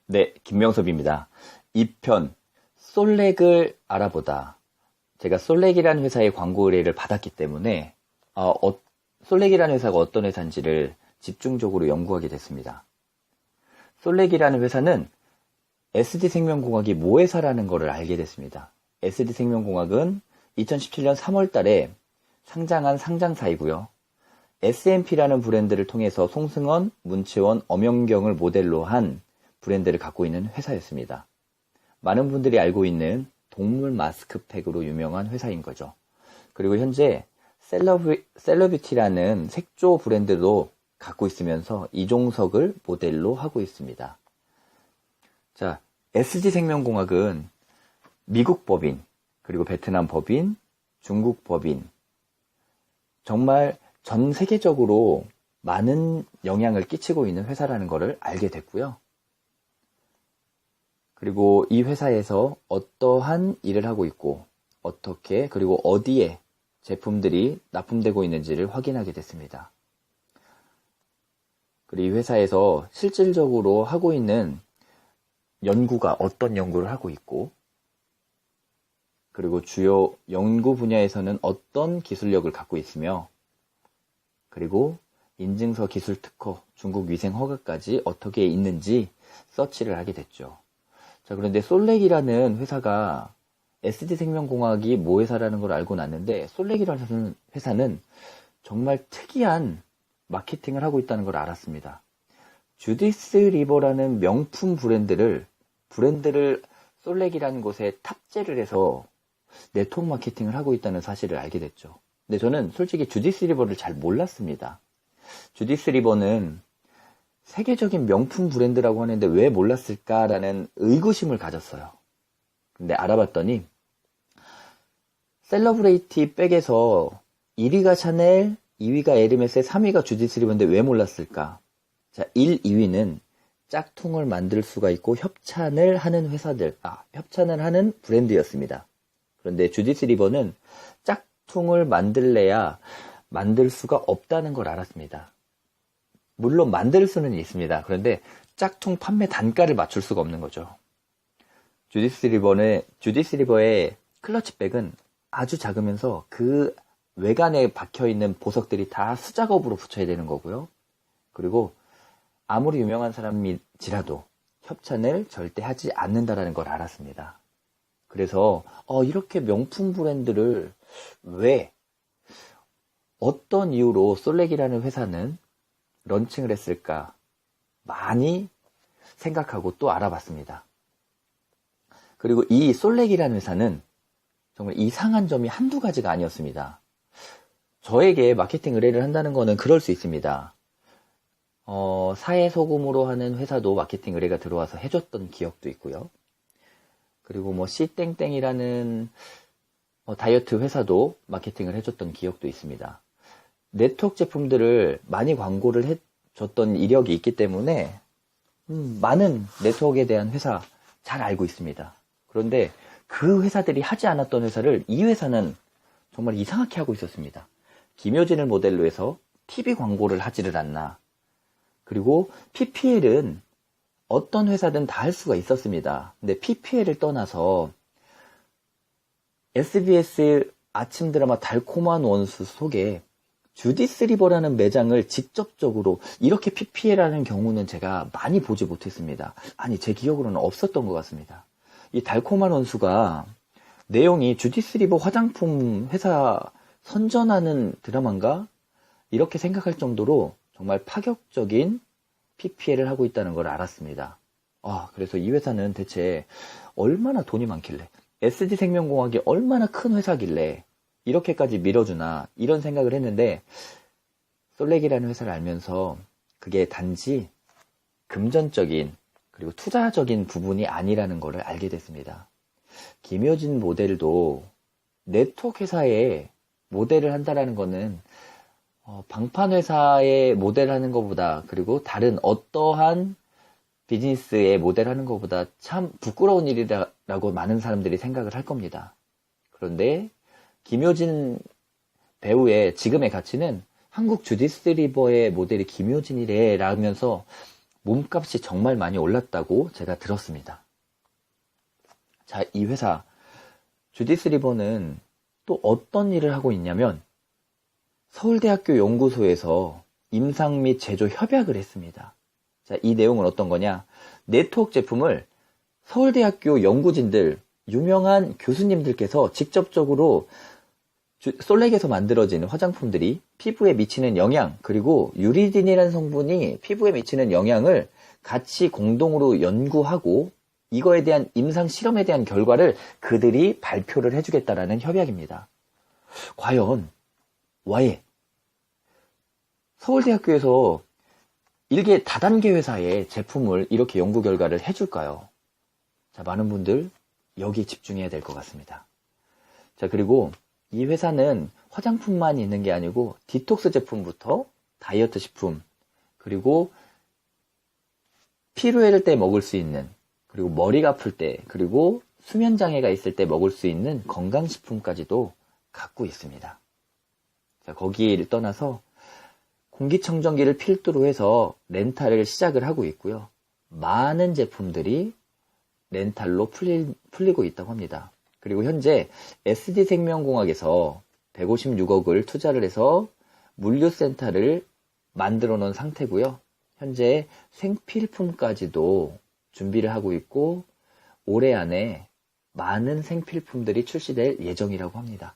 네, 김명섭입니다. 2편 솔렉을 알아보다. 제가 솔렉이라는 회사의 광고 의뢰를 받았기 때문에 솔렉이라는 회사가 어떤 회사인지를 집중적으로 연구하게 됐습니다. 솔렉이라는 회사는 SD생명공학이 모회사라는 것을 알게 됐습니다. SD생명공학은 2017년 3월 달에 상장한 상장사이고요. SMP라는 브랜드를 통해서 송승헌, 문채원, 엄연경을 모델로 한 브랜드를 갖고 있는 회사였습니다. 많은 분들이 알고 있는 동물 마스크팩으로 유명한 회사인 거죠. 그리고 현재 셀러뷰티라는 색조 브랜드도 갖고 있으면서 이종석을 모델로 하고 있습니다. 자, SD생명공학은 미국 법인, 그리고 베트남 법인, 중국 법인, 정말 전 세계적으로 많은 영향을 끼치고 있는 회사라는 것을 알게 됐고요. 그리고 이 회사에서 어떠한 일을 하고 있고 어떻게 그리고 어디에 제품들이 납품되고 있는지를 확인하게 됐습니다. 그리고 이 회사에서 실질적으로 하고 있는 연구가 어떤 연구를 하고 있고 그리고 주요 연구 분야에서는 어떤 기술력을 갖고 있으며 그리고 인증서 기술 특허, 중국 위생 허가까지 어떻게 있는지 서치를 하게 됐죠. 자, 그런데 솔렉이라는 회사가 SD생명공학이 모회사라는 걸 알고 났는데 솔렉이라는 회사는 정말 특이한 마케팅을 하고 있다는 걸 알았습니다. 주디스 리버라는 명품 브랜드를 솔렉이라는 곳에 탑재를 해서 네트워크 마케팅을 하고 있다는 사실을 알게 됐죠. 근데 저는 솔직히 주디스 리버를 잘 몰랐습니다. 주디스 리버는 세계적인 명품 브랜드라고 하는데 왜 몰랐을까라는 의구심을 가졌어요. 근데 알아봤더니 셀러브레이티 백에서 1위가 샤넬, 2위가 에르메스, 3위가 주디스 리버인데 왜 몰랐을까? 자, 1, 2위는 짝퉁을 만들 수가 있고 협찬을 하는 협찬을 하는 브랜드였습니다. 그런데 주디스 리버는 짝퉁을 만들래야 만들 수가 없다는 걸 알았습니다. 물론 만들 수는 있습니다. 그런데 짝퉁 판매 단가를 맞출 수가 없는 거죠. 주디스 리버의 클러치백은 아주 작으면서 그 외관에 박혀있는 보석들이 다 수작업으로 붙여야 되는 거고요. 그리고 아무리 유명한 사람이지라도 협찬을 절대 하지 않는다라는 걸 알았습니다. 그래서 이렇게 명품 브랜드를 왜 어떤 이유로 솔렉이라는 회사는 런칭을 했을까 많이 생각하고 또 알아봤습니다. 그리고 이 솔렉이라는 회사는 정말 이상한 점이 한두 가지가 아니었습니다. 저에게 마케팅 의뢰를 한다는 거는 그럴 수 있습니다. 사회소금으로 하는 회사도 마케팅 의뢰가 들어와서 해줬던 기억도 있고요. 그리고 C땡땡이라는 다이어트 회사도 마케팅을 해줬던 기억도 있습니다. 네트워크 제품들을 많이 광고를 해줬던 이력이 있기 때문에 많은 네트워크에 대한 회사 잘 알고 있습니다. 그런데 그 회사들이 하지 않았던 회사를 이 회사는 정말 이상하게 하고 있었습니다. 김효진을 모델로 해서 TV 광고를 하지를 않나. 그리고 PPL은 어떤 회사든 다 할 수가 있었습니다. 근데 PPL을 떠나서 SBS 아침 드라마 달콤한 원수 속에 주디스 리버라는 매장을 직접적으로 이렇게 PPL하는 경우는 제가 많이 보지 못했습니다. 아니, 제 기억으로는 없었던 것 같습니다. 이 달콤한 원수가 내용이 주디스 리버 화장품 회사 선전하는 드라마인가? 이렇게 생각할 정도로 정말 파격적인 PPL을 하고 있다는 걸 알았습니다. 그래서 이 회사는 대체 얼마나 돈이 많길래 SD생명공학이 얼마나 큰 회사길래 이렇게까지 밀어주나 이런 생각을 했는데 솔렉이라는 회사를 알면서 그게 단지 금전적인 그리고 투자적인 부분이 아니라는 것을 알게 됐습니다. 김효진 모델도 네트워크 회사에 모델을 한다라는 거는 방판 회사에 모델하는 것보다 그리고 다른 어떠한 비즈니스에 모델하는 것보다 참 부끄러운 일이라고 많은 사람들이 생각을 할 겁니다. 그런데 김효진 배우의 지금의 가치는 한국 주디스 리버의 모델이 김효진이래 라면서 몸값이 정말 많이 올랐다고 제가 들었습니다. 자, 이 회사 주디스 리버는 또 어떤 일을 하고 있냐면 서울대학교 연구소에서 임상 및 제조 협약을 했습니다. 자, 이 내용은 어떤 거냐? 네트워크 제품을 서울대학교 연구진들, 유명한 교수님들께서 직접적으로 솔렉에서 만들어지는 화장품들이 피부에 미치는 영향, 그리고 유리딘이라는 성분이 피부에 미치는 영향을 같이 공동으로 연구하고 이거에 대한 임상 실험에 대한 결과를 그들이 발표를 해주겠다라는 협약입니다. 과연 왜 서울대학교에서 일개 다단계 회사의 제품을 이렇게 연구 결과를 해줄까요? 자, 많은 분들 여기에 집중해야 될 것 같습니다. 자, 그리고 이 회사는 화장품만 있는 게 아니고 디톡스 제품부터 다이어트 식품, 그리고 피로할 때 먹을 수 있는, 그리고 머리가 아플 때, 그리고 수면 장애가 있을 때 먹을 수 있는 건강식품까지도 갖고 있습니다. 자, 거기를 떠나서 공기청정기를 필두로 해서 렌탈을 시작을 하고 있고요. 많은 제품들이 렌탈로 풀리고 있다고 합니다. 그리고 현재 SD생명공학에서 156억을 투자를 해서 물류센터를 만들어 놓은 상태고요. 현재 생필품까지도 준비를 하고 있고 올해 안에 많은 생필품들이 출시될 예정이라고 합니다.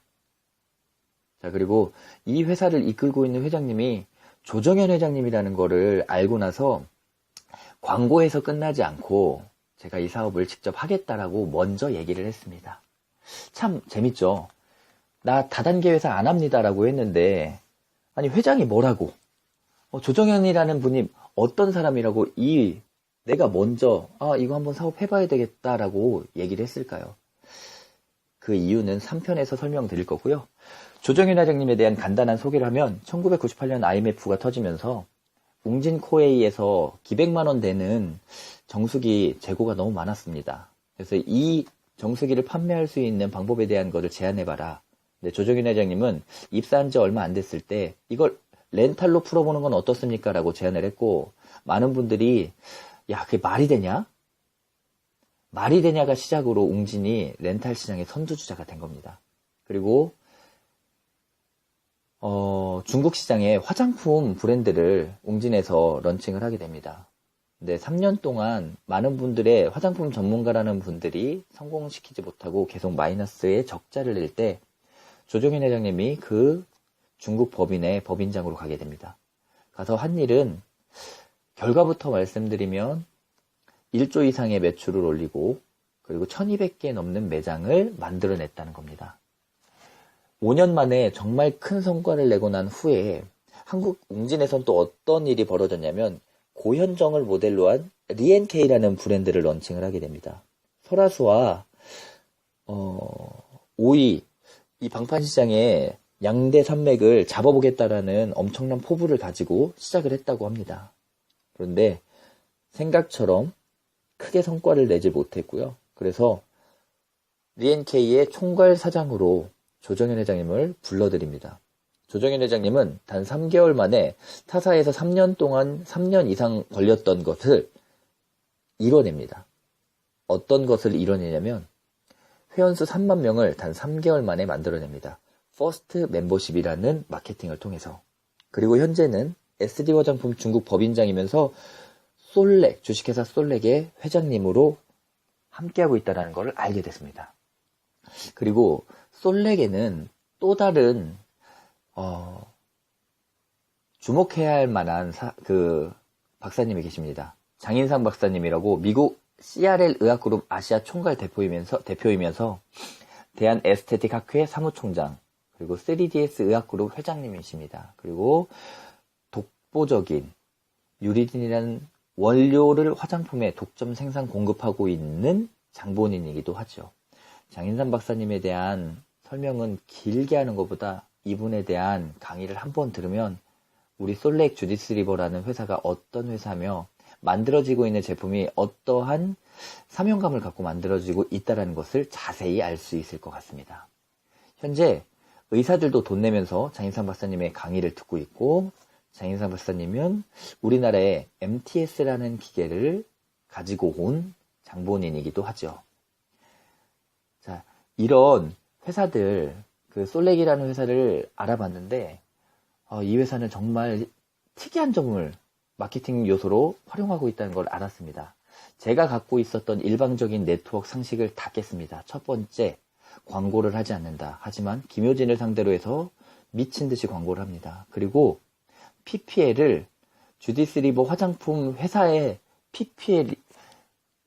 자, 그리고 이 회사를 이끌고 있는 회장님이 조정현 회장님이라는 거를 알고 나서 광고에서 끝나지 않고 제가 이 사업을 직접 하겠다라고 먼저 얘기를 했습니다. 참 재밌죠? 나 다단계 회사 안 합니다라고 했는데 아니 회장이 뭐라고? 조정현이라는 분이 어떤 사람이라고 내가 먼저 이거 한번 사업해봐야 되겠다라고 얘기를 했을까요? 그 이유는 3편에서 설명드릴 거고요. 조정현 회장님에 대한 간단한 소개를 하면 1998년 IMF가 터지면서 웅진 코웨이에서 기백만 원 되는 정수기 재고가 너무 많았습니다. 그래서 이 정수기를 판매할 수 있는 방법에 대한 것을 제안해봐라. 근데 조정현 회장님은 입사한 지 얼마 안 됐을 때 이걸 렌탈로 풀어보는 건 어떻습니까? 라고 제안을 했고 많은 분들이 야, 그게 말이 되냐? 말이 되냐가 시작으로 웅진이 렌탈 시장의 선두주자가 된 겁니다. 그리고 중국 시장에 화장품 브랜드를 웅진에서 런칭을 하게 됩니다. 근데 3년 동안 많은 분들의 화장품 전문가라는 분들이 성공시키지 못하고 계속 마이너스의 적자를 낼 때 조정현 회장님이 그 중국 법인의 법인장으로 가게 됩니다. 가서 한 일은 결과부터 말씀드리면 1조 이상의 매출을 올리고 그리고 1200개 넘는 매장을 만들어냈다는 겁니다. 5년 만에 정말 큰 성과를 내고 난 후에 한국 웅진에선 또 어떤 일이 벌어졌냐면 고현정을 모델로 한 리앤케이라는 브랜드를 런칭을 하게 됩니다. 설화수와 오이 이 방판시장에 양대 산맥을 잡아보겠다라는 엄청난 포부를 가지고 시작을 했다고 합니다. 그런데 생각처럼 크게 성과를 내지 못했고요. 그래서 리앤케이의 총괄 사장으로 조정현 회장님을 불러드립니다. 조정현 회장님은 단 3개월 만에 타사에서 3년 이상 걸렸던 것을 이뤄냅니다. 어떤 것을 이뤄내냐면 회원수 3만 명을 단 3개월 만에 만들어냅니다. 퍼스트 멤버십이라는 마케팅을 통해서. 그리고 현재는 SD 화장품 중국 법인장이면서 솔렉, 주식회사 솔렉의 회장님으로 함께하고 있다는 것을 알게 됐습니다. 그리고 솔렉에는 또 다른 주목해야 할 만한 박사님이 계십니다. 장인상 박사님이라고 미국 CRL 의학그룹 아시아 총괄 대표이면서 대한 에스테틱 학회 사무총장, 그리고 3DS 의학그룹 회장님이십니다. 그리고 독보적인 유리딘이라는 원료를 화장품에 독점 생산 공급하고 있는 장본인이기도 하죠. 장인상 박사님에 대한 설명은 길게 하는 것보다 이분에 대한 강의를 한번 들으면 우리 솔렉 주디스 리버라는 회사가 어떤 회사며 만들어지고 있는 제품이 어떠한 사명감을 갖고 만들어지고 있다는 것을 자세히 알 수 있을 것 같습니다. 현재 의사들도 돈 내면서 장인상 박사님의 강의를 듣고 있고 장인상 박사님은 우리나라에 MTS라는 기계를 가지고 온 장본인이기도 하죠. 자, 이런 회사들, 그 솔렉이라는 회사를 알아봤는데, 이 회사는 정말 특이한 점을 마케팅 요소로 활용하고 있다는 걸 알았습니다. 제가 갖고 있었던 일방적인 네트워크 상식을 다 깼습니다. 첫 번째, 광고를 하지 않는다. 하지만 김효진을 상대로 해서 미친 듯이 광고를 합니다. 그리고 PPL을 주디스 리버 화장품 회사의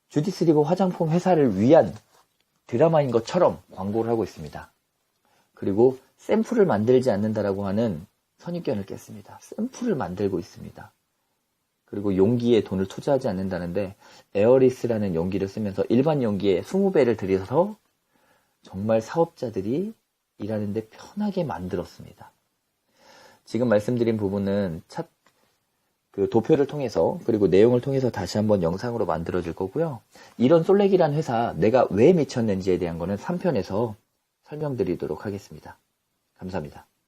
주디스 리버 화장품 회사를 위한 드라마인 것처럼 광고를 하고 있습니다. 그리고 샘플을 만들지 않는다라고 하는 선입견을 깼습니다. 샘플을 만들고 있습니다. 그리고 용기에 돈을 투자하지 않는다는데 에어리스라는 용기를 쓰면서 일반 용기에 20배를 들여서 정말 사업자들이 일하는데 편하게 만들었습니다. 지금 말씀드린 부분은 그 도표를 통해서 그리고 내용을 통해서 다시 한번 영상으로 만들어질 거고요. 이런 솔렉이라는 회사 내가 왜 미쳤는지에 대한 거는 3편에서 설명드리도록 하겠습니다. 감사합니다.